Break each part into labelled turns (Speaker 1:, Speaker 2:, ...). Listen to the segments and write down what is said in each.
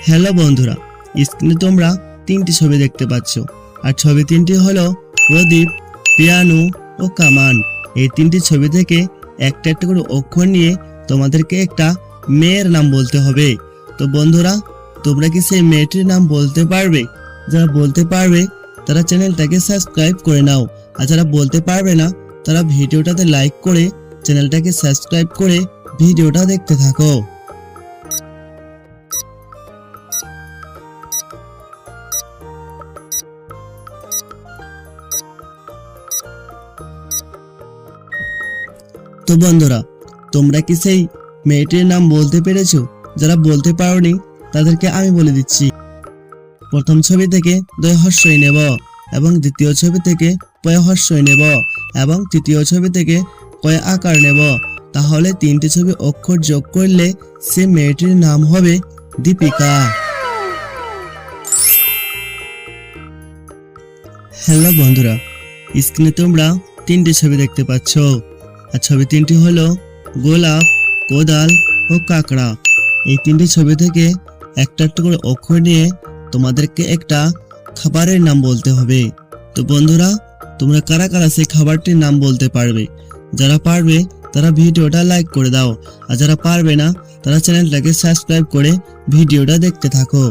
Speaker 1: Hello বন্ধুরা, স্ক্রিনে তোমরা তিনটি ছবি দেখতে পাচ্ছ। আর ছবি তিনটি হলো প্রদীপ, পিয়ানো ও কামান। এই তিনটি ছবি থেকে একটা একটা করে অক্ষর নিয়ে তোমাদেরকে একটা মেয়ের নাম বলতে হবে। তো বন্ধুরা, তোমরা কি সেই মেয়েটির নাম বলতে পারবে? যারা বলতে পারবে তারা চ্যানেলটাকে সাবস্ক্রাইব করে নাও, আর যারা বলতে পারবে না তারা ভিডিওটাতে লাইক করে চ্যানেলটাকে সাবস্ক্রাইব করে ভিডিওটা দেখতে থাকো। তো বন্ধুরা, তোমরা কি সেই মেয়েটির নাম বলতে পেরেছো? যারা বলতে পারোনি তাদেরকে আমি বলে দিচ্ছি। প্রথম ছবি থেকে দ্বয় হর্ষই নেব, এবং দ্বিতীয় ছবি থেকে পয় হর্ষই নেব, এবং তৃতীয় ছবি থেকে কয় আকার নেব। তাহলে তিনটি ছবি অক্ষর যোগ করলে সে মেয়েটির নাম হবে দীপিকা। হ্যালো বন্ধুরা, স্ক্রিনে তোমরা তিনটি ছবি দেখতে পাচ্ছ। আর ছবি তিনটি হলো গোলাপ, কোদাল ও কাকড়া। এই তিনটি ছবি থেকে একটা একটা করে অক্ষর নিয়ে তোমাদেরকে একটা খাবারের নাম বলতে হবে। তো বন্ধুরা, তোমরা কারা কারা সেই খাবারটির নাম বলতে পারবে? যারা পারবে তারা ভিডিওটা লাইক করে দাও, আর যারা পারবে না তারা চ্যানেলটাকে সাবস্ক্রাইব করে ভিডিওটা দেখতে থাকো।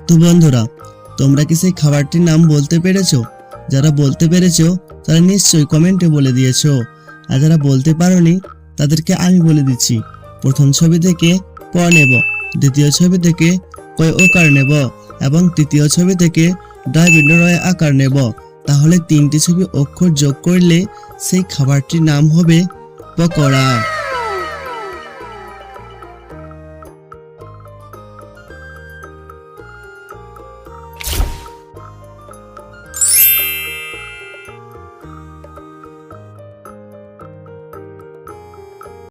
Speaker 1: তো বন্ধুরা, তোমরা কি সেই খাবারটির নাম বলতে পেরেছো? যারা বলতে পেরেছো তারা নিশ্চয়ই কমেন্টে বলে দিয়েছো, আর যারা বলতে পারোনি তাদেরকে আমি বলে দিচ্ছি। প্রথম ছবি থেকে প নেব, দ্বিতীয় ছবি থেকে কয় ওকার নেব, এবং তৃতীয় ছবি থেকে ডয় রয় আকার নেব। তাহলে তিনটি ছবি অক্ষর যোগ করলে সেই খাবারটির নাম হবে পকোড়া।